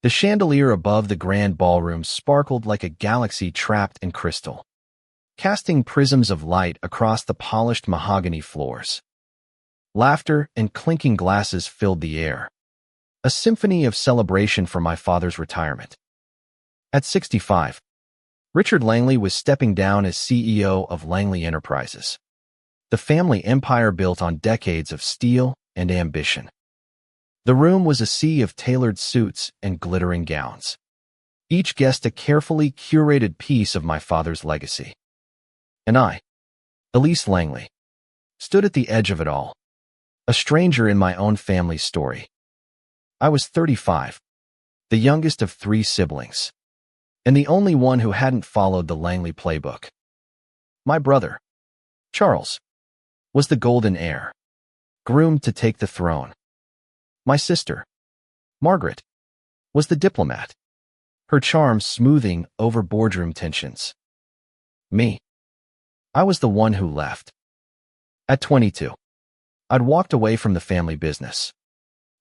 The chandelier above the grand ballroom sparkled like a galaxy trapped in crystal, casting prisms of light across the polished mahogany floors. Laughter and clinking glasses filled the air, a symphony of celebration for my father's retirement. At 65, Richard Langley was stepping down as CEO of Langley Enterprises, the family empire built on decades of steel and ambition. The room was a sea of tailored suits and glittering gowns, each guest a carefully curated piece of my father's legacy. And I, Elise Langley, stood at the edge of it all, a stranger in my own family's story. I was 35, the youngest of 3 siblings, and the only one who hadn't followed the Langley playbook. My brother, Charles, was the golden heir, groomed to take the throne. My sister, Margaret, was the diplomat, her charm smoothing over boardroom tensions. Me, I was the one who left. At 22, I'd walked away from the family business,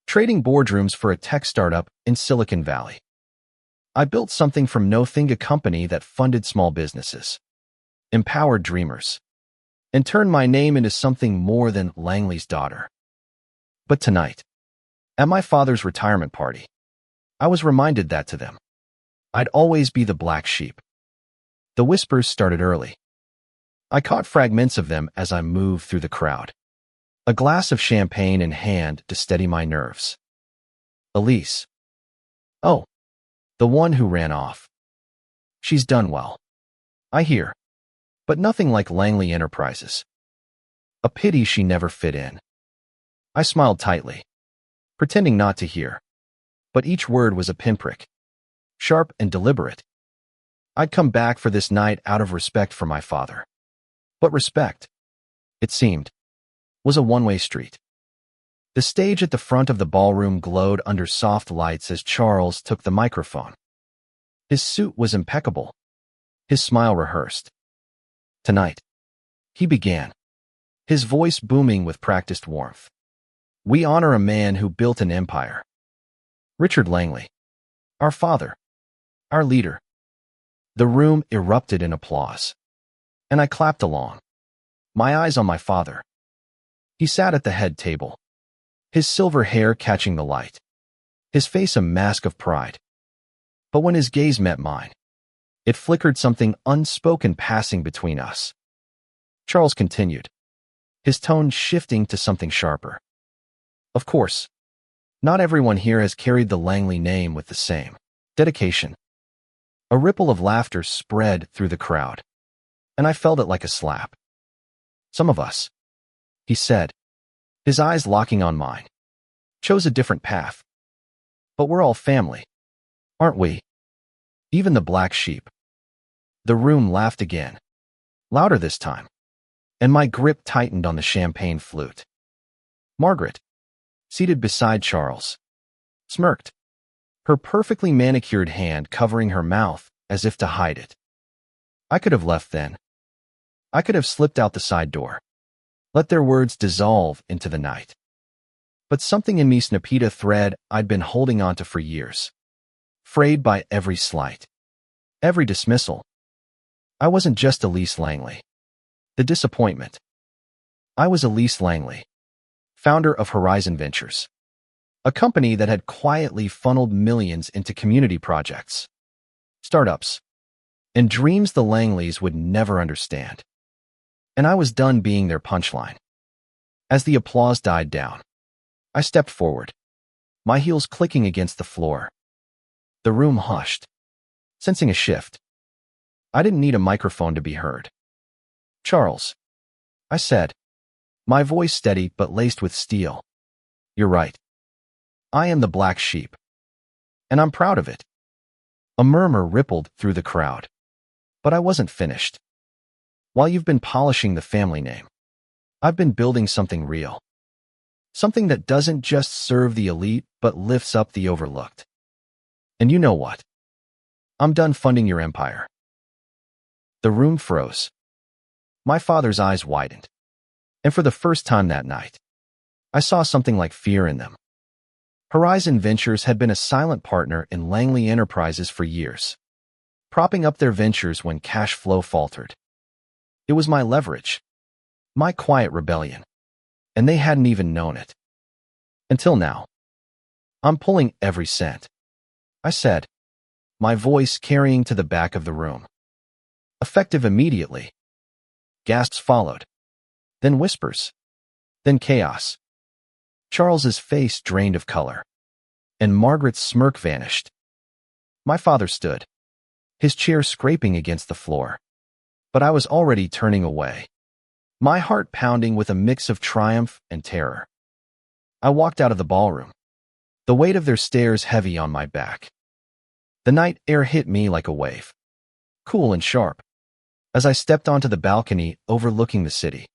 trading boardrooms for a tech startup in Silicon Valley. I built something from nothing, a company that funded small businesses, empowered dreamers, and turned my name into something more than Langley's daughter. But tonight, at my father's retirement party, I was reminded that to them, I'd always be the black sheep. The whispers started early. I caught fragments of them as I moved through the crowd, a glass of champagne in hand to steady my nerves. Elise. Oh, the one who ran off. She's done well, I hear, but nothing like Langley Enterprises. A pity she never fit in. I smiled tightly, pretending not to hear, but each word was a pinprick, sharp and deliberate. I'd come back for this night out of respect for my father. But respect, it seemed, was a one-way street. The stage at the front of the ballroom glowed under soft lights as Charles took the microphone. His suit was impeccable, his smile rehearsed. Tonight, he began, his voice booming with practiced warmth. We honor a man who built an empire. Richard Langley, our father, our leader. The room erupted in applause, and I clapped along, my eyes on my father. He sat at the head table, his silver hair catching the light, his face a mask of pride. But when his gaze met mine, it flickered something unspoken passing between us. Charles continued, his tone shifting to something sharper. Of course, not everyone here has carried the Langley name with the same dedication. A ripple of laughter spread through the crowd, and I felt it like a slap. Some of us, he said, his eyes locking on mine, chose a different path. But we're all family, aren't we? Even the black sheep. The room laughed again, louder this time, and my grip tightened on the champagne flute. Margaret, seated beside Charles, smirked, her perfectly manicured hand covering her mouth as if to hide it. I could have left then. I could have slipped out the side door, let their words dissolve into the night. But something in me snapped a thread I'd been holding onto for years, frayed by every slight, every dismissal. I wasn't just Elise Langley, the disappointment. I was Elise Langley, founder of Horizon Ventures, a company that had quietly funneled millions into community projects, startups, and dreams the Langleys would never understand. And I was done being their punchline. As the applause died down, I stepped forward, my heels clicking against the floor. The room hushed, sensing a shift. I didn't need a microphone to be heard. Charles, I said, my voice steady but laced with steel. You're right. I am the black sheep. And I'm proud of it. A murmur rippled through the crowd. But I wasn't finished. While you've been polishing the family name, I've been building something real. Something that doesn't just serve the elite, but lifts up the overlooked. And you know what? I'm done funding your empire. The room froze. My father's eyes widened. And for the first time that night, I saw something like fear in them. Horizon Ventures had been a silent partner in Langley Enterprises for years, propping up their ventures when cash flow faltered. It was my leverage, my quiet rebellion, and they hadn't even known it. Until now. I'm pulling every cent, I said, my voice carrying to the back of the room. Effective immediately. Gasps followed. Then whispers. Then chaos. Charles's face drained of color, and Margaret's smirk vanished. My father stood, his chair scraping against the floor, but I was already turning away, my heart pounding with a mix of triumph and terror. I walked out of the ballroom, the weight of their stares heavy on my back. The night air hit me like a wave, cool and sharp, as I stepped onto the balcony overlooking the city.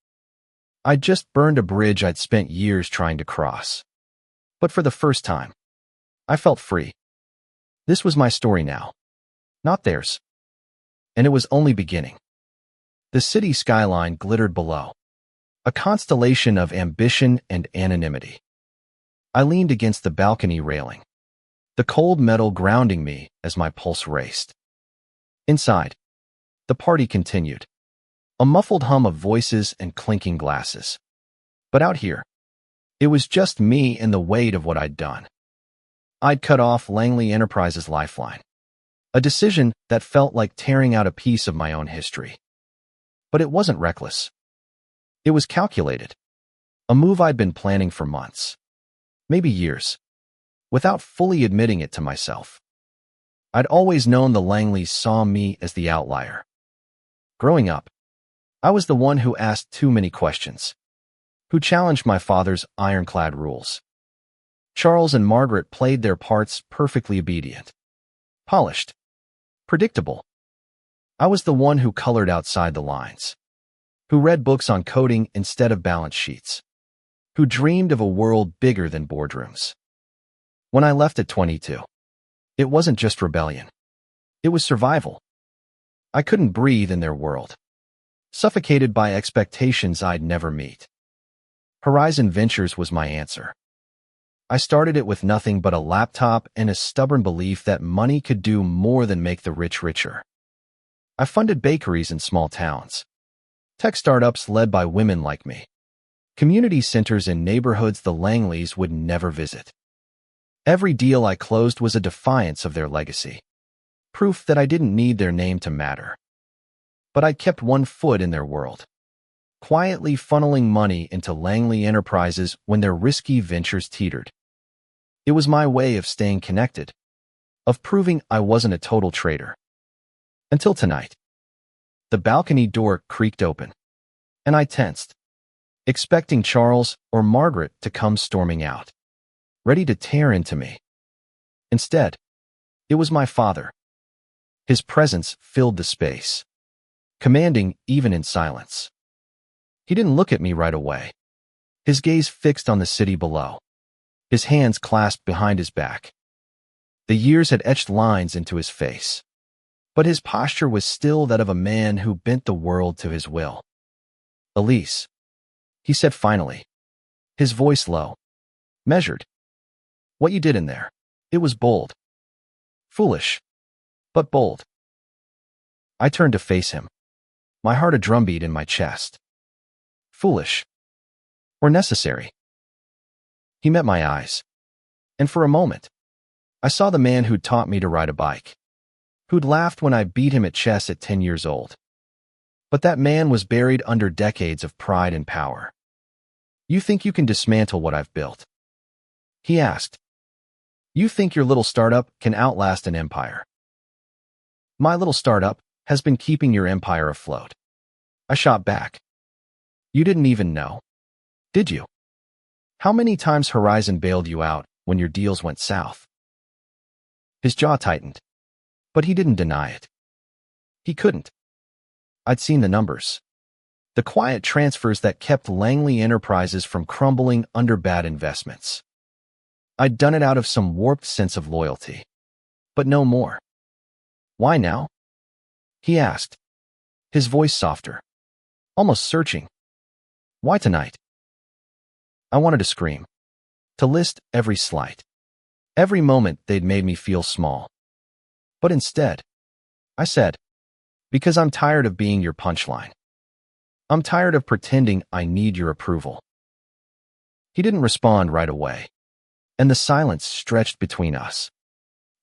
I'd just burned a bridge I'd spent years trying to cross. But for the first time, I felt free. This was my story now, not theirs. And it was only beginning. The city skyline glittered below, a constellation of ambition and anonymity. I leaned against the balcony railing, the cold metal grounding me as my pulse raced. Inside, the party continued. A muffled hum of voices and clinking glasses. But out here, it was just me and the weight of what I'd done. I'd cut off Langley Enterprises' lifeline, a decision that felt like tearing out a piece of my own history. But it wasn't reckless. It was calculated, a move I'd been planning for months, maybe years, without fully admitting it to myself. I'd always known the Langleys saw me as the outlier. Growing up, I was the one who asked too many questions, who challenged my father's ironclad rules. Charles and Margaret played their parts perfectly obedient, polished, predictable. I was the one who colored outside the lines, who read books on coding instead of balance sheets, who dreamed of a world bigger than boardrooms. When I left at 22, it wasn't just rebellion. It was survival. I couldn't breathe in their world, suffocated by expectations I'd never meet. Horizon Ventures was my answer. I started it with nothing but a laptop and a stubborn belief that money could do more than make the rich richer. I funded bakeries in small towns, tech startups led by women like me, community centers in neighborhoods the Langleys would never visit. Every deal I closed was a defiance of their legacy, proof that I didn't need their name to matter. But I'd kept one foot in their world, quietly funneling money into Langley Enterprises when their risky ventures teetered. It was my way of staying connected, of proving I wasn't a total traitor. Until tonight. The balcony door creaked open, and I tensed, expecting Charles or Margaret to come storming out, ready to tear into me. Instead, it was my father. His presence filled the space, commanding even in silence. He didn't look at me right away, his gaze fixed on the city below, his hands clasped behind his back. The years had etched lines into his face, but his posture was still that of a man who bent the world to his will. "Elise," he said finally, his voice low, measured. "What you did in there, it was bold. Foolish, but bold." I turned to face him, my heart a drumbeat in my chest. Foolish, or necessary. He met my eyes, and for a moment, I saw the man who'd taught me to ride a bike, who'd laughed when I beat him at chess at 10 years old. But that man was buried under decades of pride and power. "You think you can dismantle what I've built?" he asked. "You think your little startup can outlast an empire?" "My little startup has been keeping your empire afloat," I shot back. "You didn't even know, did you? How many times Horizon bailed you out when your deals went south?" His jaw tightened, but he didn't deny it. He couldn't. I'd seen the numbers. The quiet transfers that kept Langley Enterprises from crumbling under bad investments. I'd done it out of some warped sense of loyalty, but no more. "Why now?" he asked, his voice softer, almost searching. "Why tonight?" I wanted to scream, to list every slight, Every moment they'd made me feel small. But instead, I said, because I'm tired of being your punchline. I'm tired of pretending I need your approval. He didn't respond right away, and the silence stretched between us,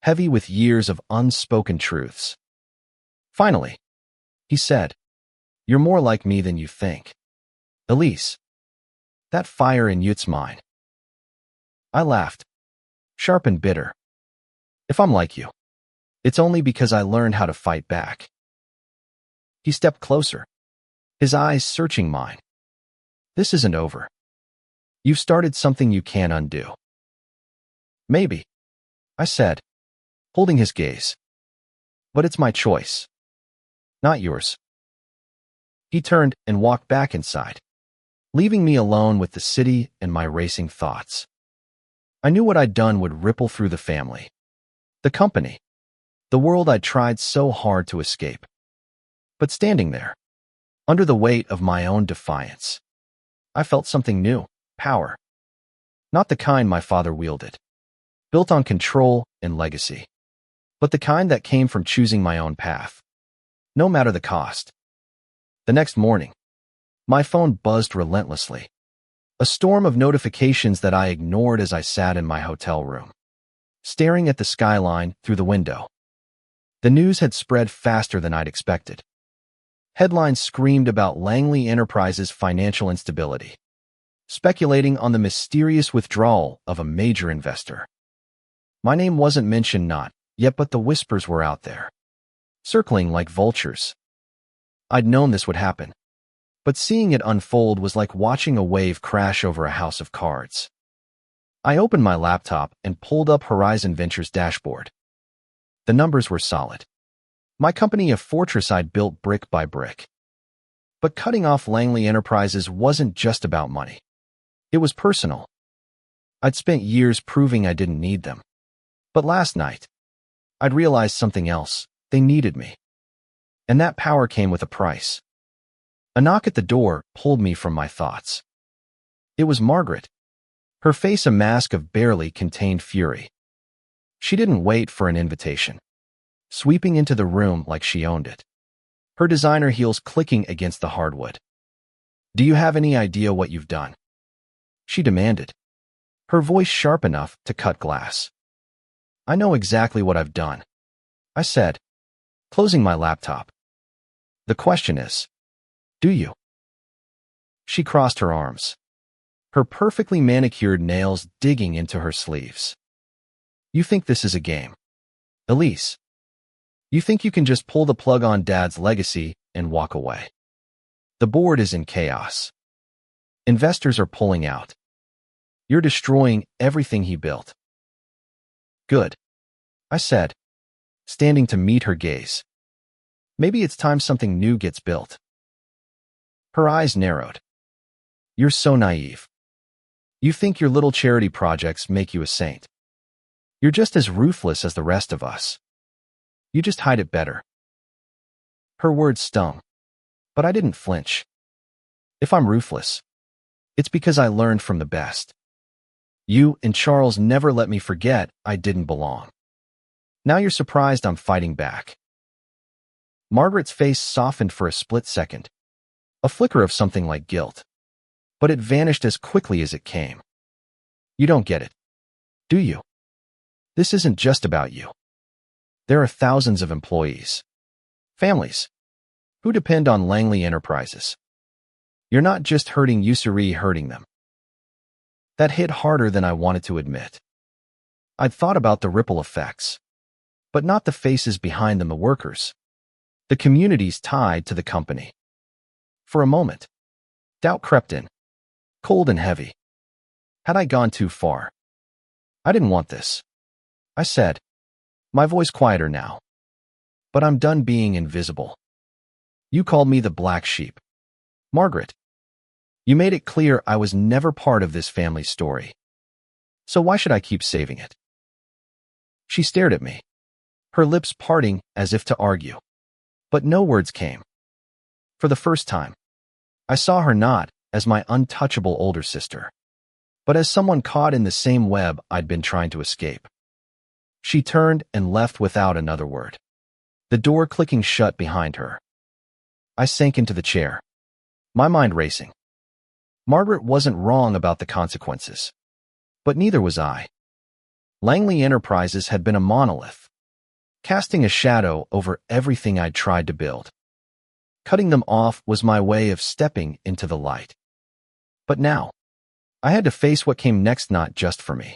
heavy with years of unspoken truths. Finally, he said, "You're more like me than you think. Elise, that fire in you's mine." I laughed, sharp and bitter. If I'm like you, it's only because I learned how to fight back. He stepped closer, his eyes searching mine. This isn't over. You've started something you can't undo. Maybe, I said, holding his gaze. But it's my choice, not yours. He turned and walked back inside, leaving me alone with the city and my racing thoughts. I knew what I'd done would ripple through the family, the company, the world I'd tried so hard to escape. But standing there, under the weight of my own defiance, I felt something new, power. Not the kind my father wielded, built on control and legacy, but the kind that came from choosing my own path, no matter the cost. The next morning, my phone buzzed relentlessly, a storm of notifications that I ignored as I sat in my hotel room, staring at the skyline through the window. The news had spread faster than I'd expected. Headlines screamed about Langley Enterprises' financial instability, speculating on the mysterious withdrawal of a major investor. My name wasn't mentioned not yet, but the whispers were out there, circling like vultures. I'd known this would happen, but seeing it unfold was like watching a wave crash over a house of cards. I opened my laptop and pulled up Horizon Ventures' dashboard. The numbers were solid. My company a fortress I'd built brick by brick. But cutting off Langley Enterprises wasn't just about money. It was personal. I'd spent years proving I didn't need them. But last night, I'd realized something else. They needed me. And that power came with a price. A knock at the door pulled me from my thoughts. It was Margaret, her face a mask of barely contained fury. She didn't wait for an invitation, sweeping into the room like she owned it, her designer heels clicking against the hardwood. "Do you have any idea what you've done?" she demanded, her voice sharp enough to cut glass. "I know exactly what I've done," I said, closing my laptop. "The question is, do you?" She crossed her arms, her perfectly manicured nails digging into her sleeves. "You think this is a game, Elise? You think you can just pull the plug on Dad's legacy and walk away? The board is in chaos. Investors are pulling out. You're destroying everything he built." "Good," I said, standing to meet her gaze. "Maybe it's time something new gets built." Her eyes narrowed. "You're so naive. You think your little charity projects make you a saint. You're just as ruthless as the rest of us. You just hide it better." Her words stung, but I didn't flinch. If I'm ruthless, it's because I learned from the best. You and Charles never let me forget I didn't belong. Now you're surprised I'm fighting back. Margaret's face softened for a split second, a flicker of something like guilt, but it vanished as quickly as it came. "You don't get it, do you? This isn't just about you. There are thousands of employees, families, who depend on Langley Enterprises. You're not just hurting Usuri, hurting them." That hit harder than I wanted to admit. I'd thought about the ripple effects, but not the faces behind them, the workers, the communities tied to the company. For a moment, doubt crept in, cold and heavy. Had I gone too far? "I didn't want this," I said, my voice quieter now. "But I'm done being invisible. You called me the black sheep, Margaret. You made it clear I was never part of this family story. So why should I keep saving it?" She stared at me, her lips parting as if to argue, but no words came. For the first time, I saw her not as my untouchable older sister, but as someone caught in the same web I'd been trying to escape. She turned and left without another word, the door clicking shut behind her. I sank into the chair, my mind racing. Margaret wasn't wrong about the consequences, but neither was I. Langley Enterprises had been a monolith, casting a shadow over everything I'd tried to build. Cutting them off was my way of stepping into the light. But now, I had to face what came next, not just for me,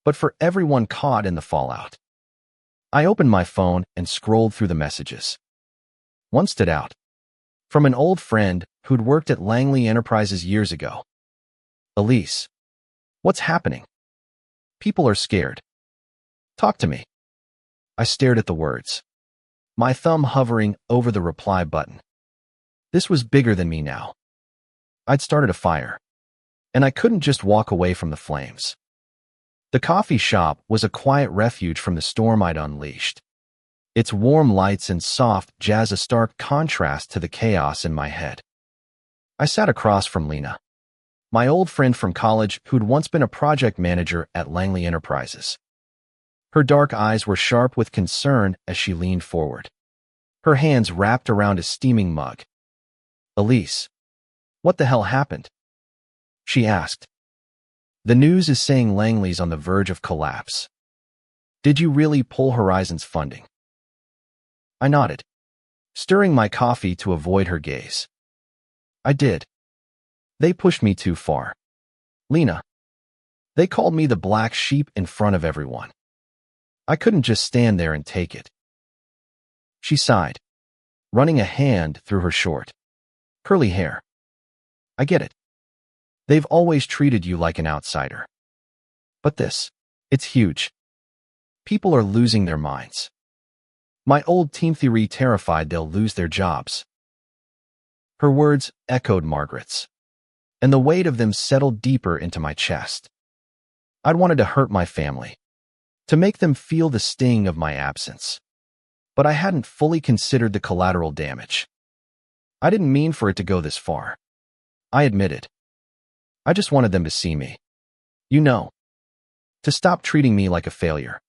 but for everyone caught in the fallout. I opened my phone and scrolled through the messages. One stood out. From an old friend who'd worked at Langley Enterprises years ago. Elise, what's happening? People are scared. Talk to me. I stared at the words, my thumb hovering over the reply button. This was bigger than me now. I'd started a fire, and I couldn't just walk away from the flames. The coffee shop was a quiet refuge from the storm I'd unleashed. Its warm lights and soft jazz a stark contrast to the chaos in my head. I sat across from Lena, my old friend from college who'd once been a project manager at Langley Enterprises. Her dark eyes were sharp with concern as she leaned forward, her hands wrapped around a steaming mug. Elise, what the hell happened? She asked. The news is saying Langley's on the verge of collapse. Did you really pull Horizon's funding? I nodded, stirring my coffee to avoid her gaze. I did. They pushed me too far. Lena. They called me the black sheep in front of everyone. I couldn't just stand there and take it. She sighed, running a hand through her short, curly hair. I get it. They've always treated you like an outsider. But this, it's huge. People are losing their minds. My old team theory terrified they'll lose their jobs. Her words echoed Margaret's, and the weight of them settled deeper into my chest. I'd wanted to hurt my family, to make them feel the sting of my absence. But I hadn't fully considered the collateral damage. I didn't mean for it to go this far. I admitted. I just wanted them to see me. You know, to stop treating me like a failure.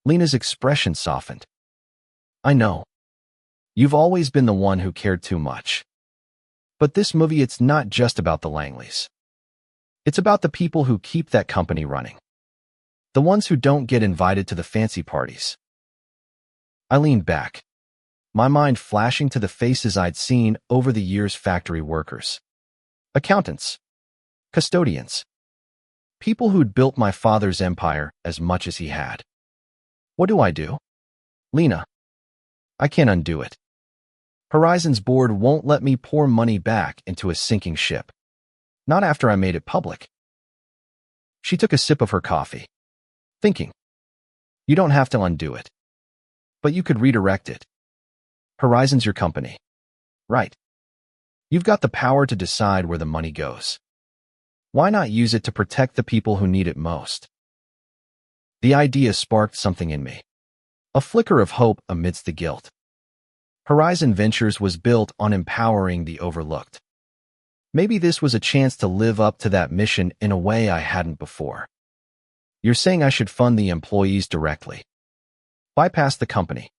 Lena's expression softened. I know. You've always been the one who cared too much. But this movie, it's not just about the Langleys. It's about the people who keep that company running. The ones who don't get invited to the fancy parties. I leaned back, my mind flashing to the faces I'd seen over the years: factory workers, accountants, custodians, people who'd built my father's empire as much as he had. What do I do? Lena, I can't undo it. Horizon's board won't let me pour money back into a sinking ship. Not after I made it public. She took a sip of her coffee, thinking, you don't have to undo it. But you could redirect it. Horizon's your company, right? You've got the power to decide where the money goes. Why not use it to protect the people who need it most? The idea sparked something in me, a flicker of hope amidst the guilt. Horizon Ventures was built on empowering the overlooked. Maybe this was a chance to live up to that mission in a way I hadn't before. You're saying I should fund the employees directly. Bypass the company.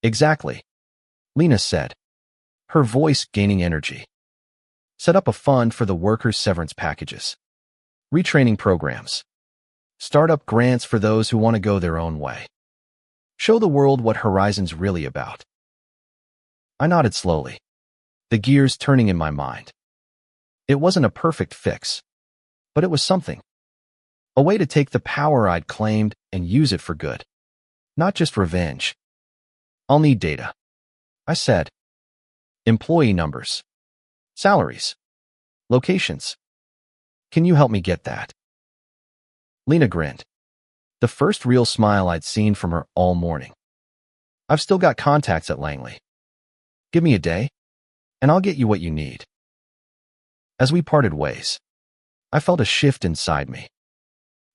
Exactly, Lena said, her voice gaining energy. Set up a fund for the workers' severance packages, retraining programs, startup grants for those who want to go their own way. Show the world what Horizon's really about. I nodded slowly, the gears turning in my mind. It wasn't a perfect fix, but it was something. A way to take the power I'd claimed and use it for good, not just revenge. I'll need data, I said. Employee numbers, salaries, locations. Can you help me get that? Lena grinned, the first real smile I'd seen from her all morning. I've still got contacts at Langley. Give me a day, and I'll get you what you need. As we parted ways, I felt a shift inside me.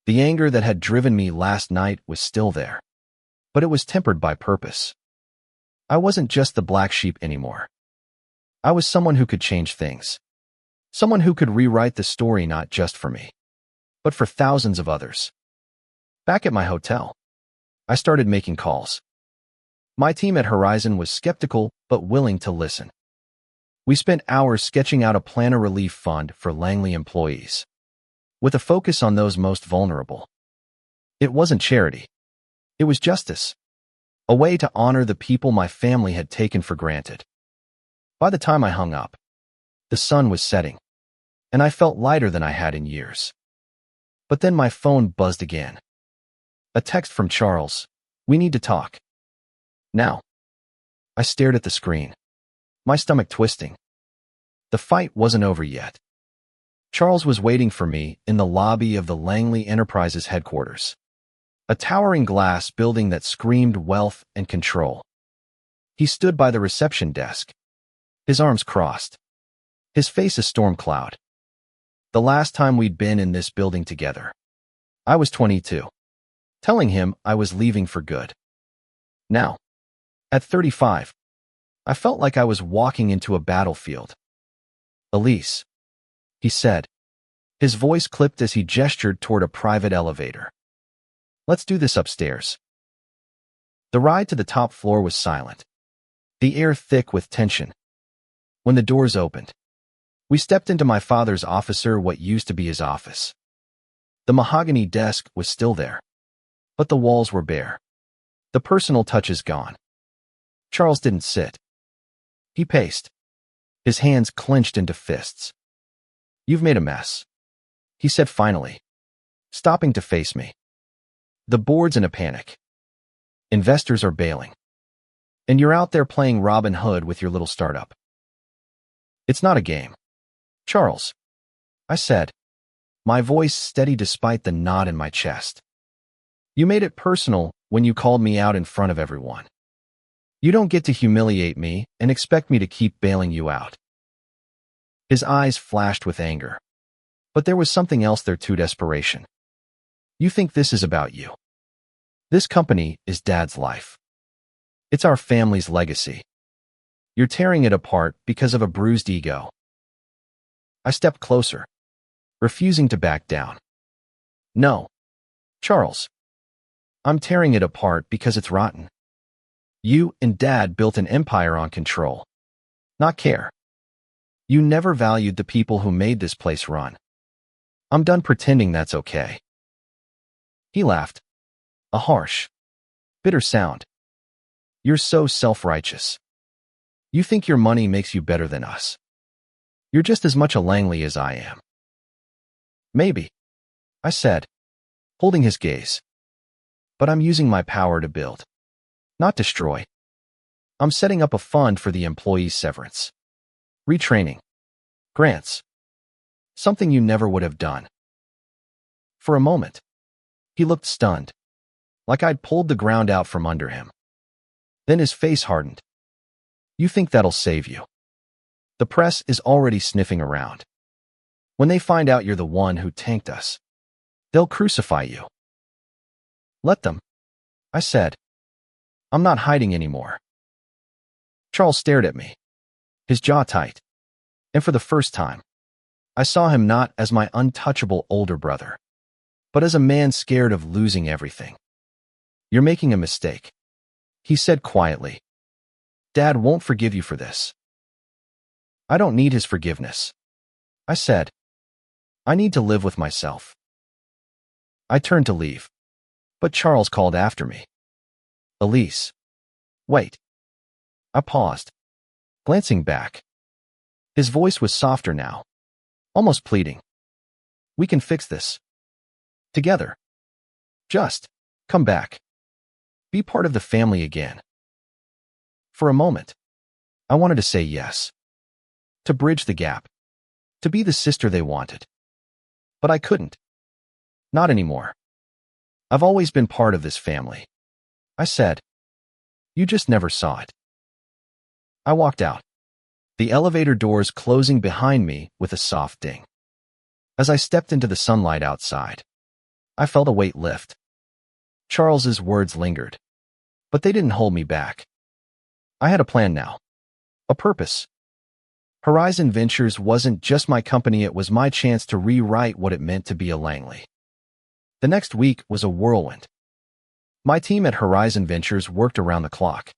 The anger that had driven me last night was still there, but it was tempered by purpose. I wasn't just the black sheep anymore. I was someone who could change things. Someone who could rewrite the story not just for me, but for thousands of others. Back at my hotel, I started making calls. My team at Horizon was skeptical but willing to listen. We spent hours sketching out a planner relief fund for Langley employees, with a focus on those most vulnerable. It wasn't charity. It was justice, a way to honor the people my family had taken for granted. By the time I hung up, the sun was setting, and I felt lighter than I had in years. But then my phone buzzed again. A text from Charles. "We need to talk. Now." I stared at the screen, my stomach twisting. The fight wasn't over yet. Charles was waiting for me in the lobby of the Langley Enterprises headquarters, a towering glass building that screamed wealth and control. He stood by the reception desk, his arms crossed, his face a storm cloud. The last time we'd been in this building together, I was 22, telling him I was leaving for good. Now, at 35, I felt like I was walking into a battlefield. "Elise," he said. His voice clipped as he gestured toward a private elevator. "Let's do this upstairs." The ride to the top floor was silent, the air thick with tension. When the doors opened, we stepped into my father's office, or what used to be his office. The mahogany desk was still there, but the walls were bare, the personal touches gone. Charles didn't sit. He paced, his hands clenched into fists. "You've made a mess," he said finally, stopping to face me. "The board's in a panic. Investors are bailing. And you're out there playing Robin Hood with your little startup. It's not a game, Charles," I said, my voice steady despite the knot in my chest. "You made it personal when you called me out in front of everyone. You don't get to humiliate me and expect me to keep bailing you out." His eyes flashed with anger, but there was something else there too: desperation. "You think this is about you? This company is Dad's life. It's our family's legacy. You're tearing it apart because of a bruised ego." I stepped closer, refusing to back down. "No, Charles. I'm tearing it apart because it's rotten. You and Dad built an empire on control, not care. You never valued the people who made this place run. I'm done pretending that's okay." He laughed, a harsh, bitter sound. "You're so self-righteous. You think your money makes you better than us. You're just as much a Langley as I am." "Maybe," I said, holding his gaze. "But I'm using my power to build, not destroy. I'm setting up a fund for the employees' severance, retraining, grants. Something you never would have done." For a moment, he looked stunned, like I'd pulled the ground out from under him. Then his face hardened. "You think that'll save you? The press is already sniffing around. When they find out you're the one who tanked us, they'll crucify you." "Let them," I said. "I'm not hiding anymore." Charles stared at me, his jaw tight, and for the first time, I saw him not as my untouchable older brother, but as a man scared of losing everything. "You're making a mistake," he said quietly. "Dad won't forgive you for this." "I don't need his forgiveness," I said. "I need to live with myself." I turned to leave, but Charles called after me. "Elise, wait." I paused, glancing back. His voice was softer now, almost pleading. "We can fix this. Together. Just come back. Be part of the family again." For a moment, I wanted to say yes, to bridge the gap, to be the sister they wanted. But I couldn't. Not anymore. "I've always been part of this family," I said. "You just never saw it." I walked out, the elevator doors closing behind me with a soft ding. As I stepped into the sunlight outside, I felt a weight lift. Charles's words lingered, but they didn't hold me back. I had a plan now, a purpose. Horizon Ventures wasn't just my company, it was my chance to rewrite what it meant to be a Langley. The next week was a whirlwind. My team at Horizon Ventures worked around the clock,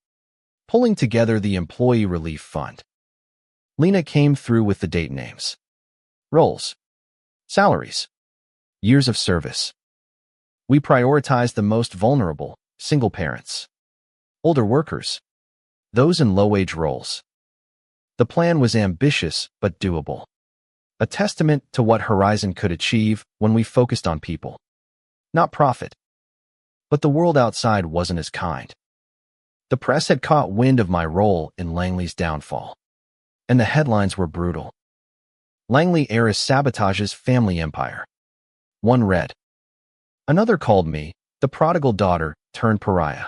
pulling together the Employee Relief Fund. Lena came through with the date names, roles, salaries, years of service. We prioritized the most vulnerable, single parents, older workers, those in low-wage roles. The plan was ambitious but doable, a testament to what Horizon could achieve when we focused on people, not profit. But the world outside wasn't as kind. The press had caught wind of my role in Langley's downfall, and the headlines were brutal. Langley heiress sabotages family empire. One read. Another called me the prodigal daughter turned pariah.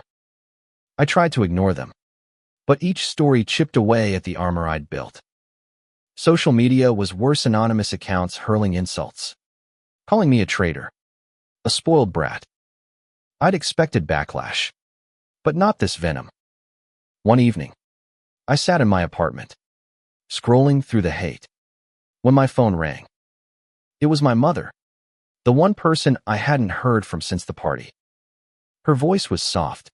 I tried to ignore them, but each story chipped away at the armor I'd built. Social media was worse, anonymous accounts hurling insults, calling me a traitor, a spoiled brat. I'd expected backlash, but not this venom. One evening, I sat in my apartment, scrolling through the hate, when my phone rang. It was my mother, the one person I hadn't heard from since the party. Her voice was soft,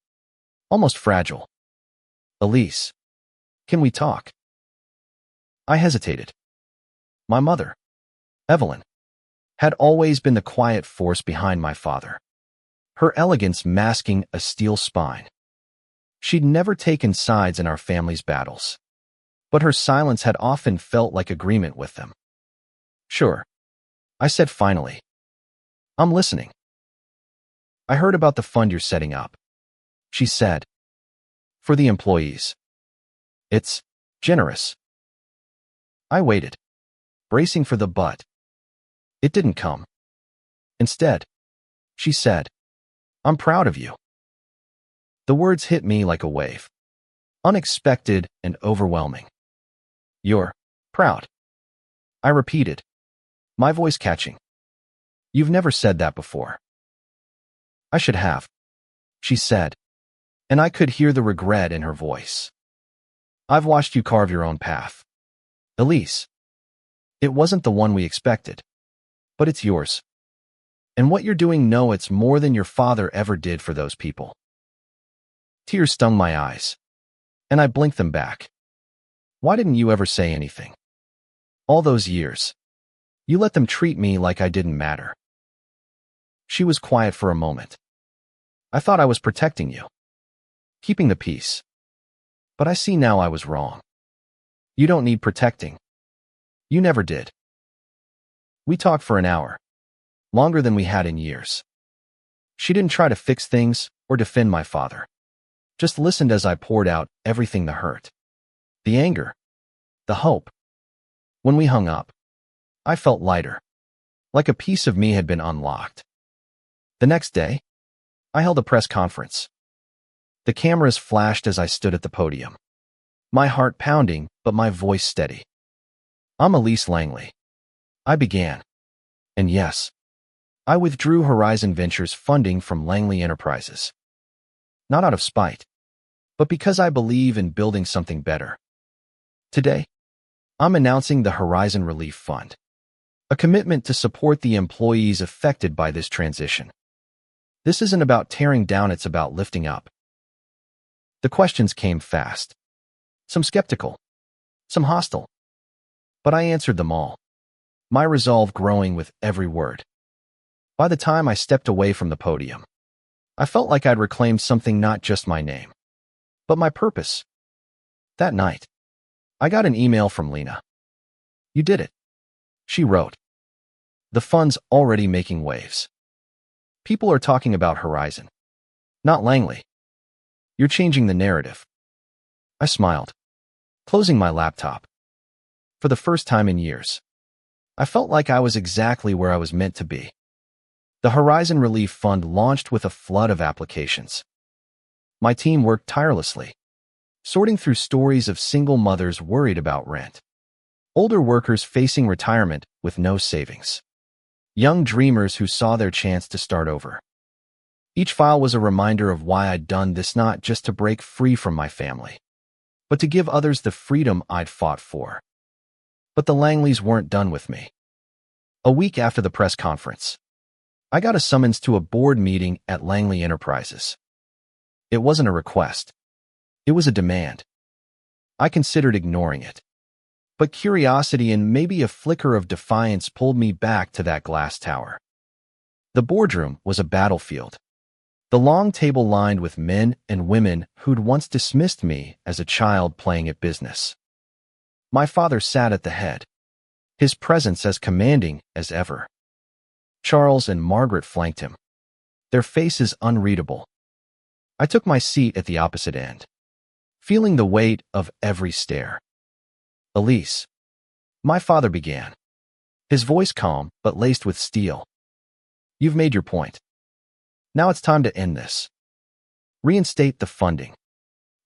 almost fragile. Elise, can we talk? I hesitated. My mother, Evelyn, had always been the quiet force behind my father, her elegance masking a steel spine. She'd never taken sides in our family's battles, but her silence had often felt like agreement with them. Sure, I said finally. I'm listening. I heard about the fund you're setting up, she said. For the employees. It's generous. I waited, bracing for the but. It didn't come. Instead, she said, I'm proud of you. The words hit me like a wave, unexpected and overwhelming. You're proud, I repeated, my voice catching. You've never said that before. I should have, she said, and I could hear the regret in her voice. I've watched you carve your own path. Elise, it wasn't the one we expected, but it's yours. And what you're doing, no, it's more than your father ever did for those people. Tears stung my eyes, and I blinked them back. Why didn't you ever say anything? All those years, you let them treat me like I didn't matter. She was quiet for a moment. I thought I was protecting you, keeping the peace. But I see now I was wrong. You don't need protecting. You never did. We talked for an hour, longer than we had in years. She didn't try to fix things or defend my father, just listened as I poured out everything: the hurt, the anger, the hope. When we hung up, I felt lighter, like a piece of me had been unlocked. The next day, I held a press conference. The cameras flashed as I stood at the podium, my heart pounding but my voice steady. I'm Elise Langley, I began. And yes, I withdrew Horizon Ventures funding from Langley Enterprises. Not out of spite, but because I believe in building something better. Today, I'm announcing the Horizon Relief Fund, a commitment to support the employees affected by this transition. This isn't about tearing down, it's about lifting up. The questions came fast. Some skeptical, some hostile. But I answered them all, my resolve growing with every word. By the time I stepped away from the podium, I felt like I'd reclaimed something, not just my name, but my purpose. That night, I got an email from Lena. You did it, she wrote. The fund's already making waves. People are talking about Horizon, not Langley. You're changing the narrative. I smiled, closing my laptop. For the first time in years, I felt like I was exactly where I was meant to be. The Horizon Relief Fund launched with a flood of applications. My team worked tirelessly, sorting through stories of single mothers worried about rent, older workers facing retirement with no savings, young dreamers who saw their chance to start over. Each file was a reminder of why I'd done this, not just to break free from my family, but to give others the freedom I'd fought for. But the Langleys weren't done with me. A week after the press conference, I got a summons to a board meeting at Langley Enterprises. It wasn't a request. It was a demand. I considered ignoring it. But curiosity and maybe a flicker of defiance pulled me back to that glass tower. The boardroom was a battlefield. The long table lined with men and women who'd once dismissed me as a child playing at business. My father sat at the head, his presence as commanding as ever. Charles and Margaret flanked him, their faces unreadable. I took my seat at the opposite end, feeling the weight of every stare. "Elise," my father began, his voice calm but laced with steel. "You've made your point. Now it's time to end this. Reinstate the funding,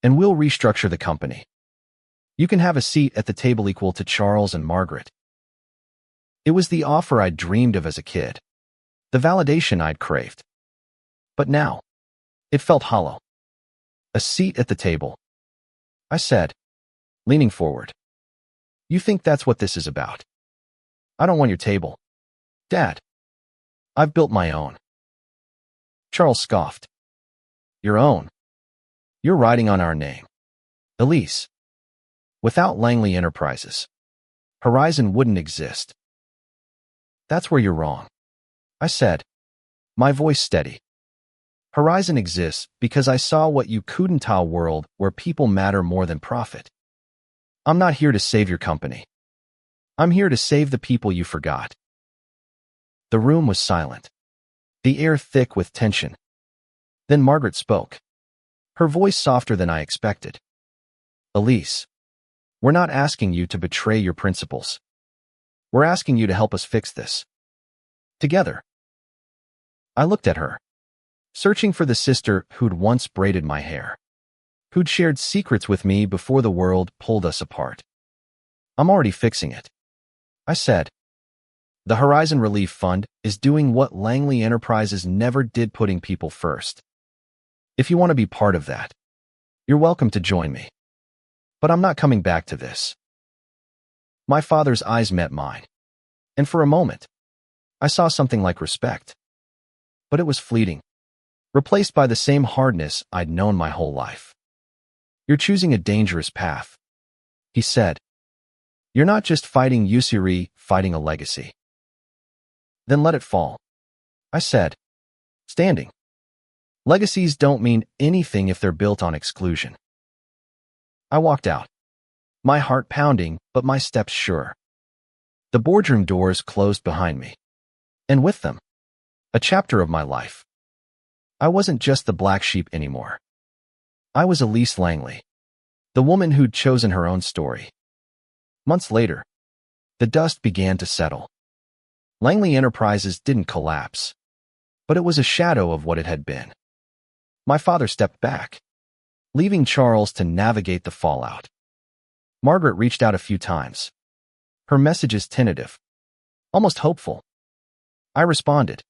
and we'll restructure the company. You can have a seat at the table equal to Charles and Margaret." It was the offer I'd dreamed of as a kid, the validation I'd craved. But now, it felt hollow. "A seat at the table," I said, leaning forward. "You think that's what this is about?" "I don't want your table, Dad. I've built my own." Charles scoffed. "Your own? You're riding on our name. Elise, without Langley Enterprises, Horizon wouldn't exist." "That's where you're wrong," I said, my voice steady. "Horizon exists because I saw what you couldn't tell, a world where people matter more than profit. I'm not here to save your company. I'm here to save the people you forgot." The room was silent, the air thick with tension. Then Margaret spoke, her voice softer than I expected. "Elise, we're not asking you to betray your principles. We're asking you to help us fix this. Together." I looked at her, searching for the sister who'd once braided my hair, who'd shared secrets with me before the world pulled us apart. "I'm already fixing it," I said. "The Horizon Relief Fund is doing what Langley Enterprises never did, putting people first. If you want to be part of that, you're welcome to join me. But I'm not coming back to this." My father's eyes met mine, and for a moment, I saw something like respect. But it was fleeting, replaced by the same hardness I'd known my whole life. "You're choosing a dangerous path," he said. "You're not just fighting usury, fighting a legacy." "Then let it fall," I said, standing. "Legacies don't mean anything if they're built on exclusion." I walked out, my heart pounding but my steps sure. The boardroom doors closed behind me, and with them, a chapter of my life. I wasn't just the black sheep anymore. I was Elise Langley, the woman who'd chosen her own story. Months later, the dust began to settle. Langley Enterprises didn't collapse, but it was a shadow of what it had been. My father stepped back, leaving Charles to navigate the fallout. Margaret reached out a few times, her messages tentative, almost hopeful. I responded,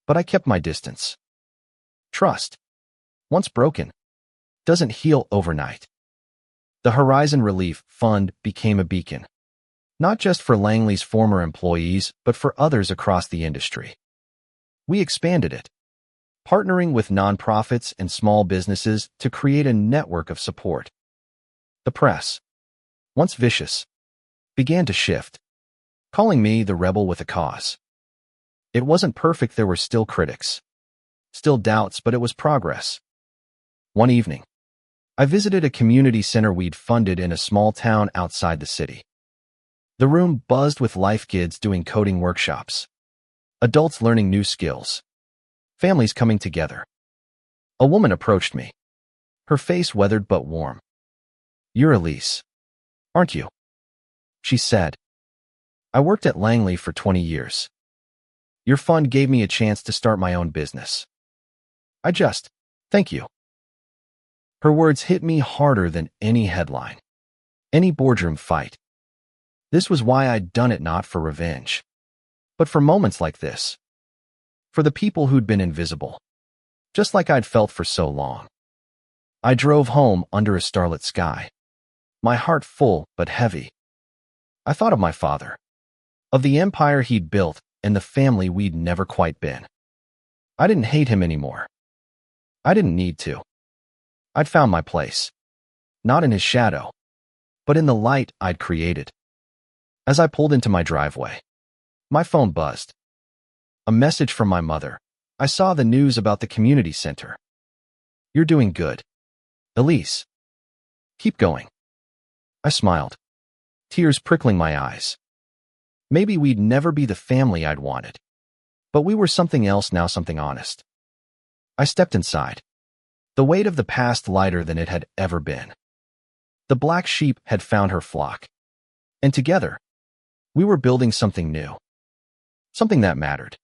but I kept my distance. Trust, once broken, doesn't heal overnight. The Horizon Relief Fund became a beacon, not just for Langley's former employees, but for others across the industry. We expanded it, partnering with nonprofits and small businesses to create a network of support. The press, once vicious, began to shift, calling me the rebel with a cause. It wasn't perfect, there were still critics, still doubts, but it was progress. One evening, I visited a community center we'd funded in a small town outside the city. The room buzzed with life, kids doing coding workshops, adults learning new skills, families coming together. A woman approached me, her face weathered but warm. "You're Elise, aren't you?" she said. "I worked at Langley for 20 years. Your fund gave me a chance to start my own business. Thank you." Her words hit me harder than any headline, any boardroom fight. This was why I'd done it, not for revenge, but for moments like this. For the people who'd been invisible, just like I'd felt for so long. I drove home under a starlit sky, my heart full but heavy. I thought of my father, of the empire he'd built and the family we'd never quite been. I didn't hate him anymore. I didn't need to. I'd found my place. Not in his shadow, but in the light I'd created. As I pulled into my driveway, my phone buzzed. A message from my mother. I saw the news about the community center. You're doing good, Elise. Keep going. I smiled, tears prickling my eyes. Maybe we'd never be the family I'd wanted, but we were something else now, something honest. I stepped inside, the weight of the past lighter than it had ever been. The black sheep had found her flock, and together, we were building something new, something that mattered.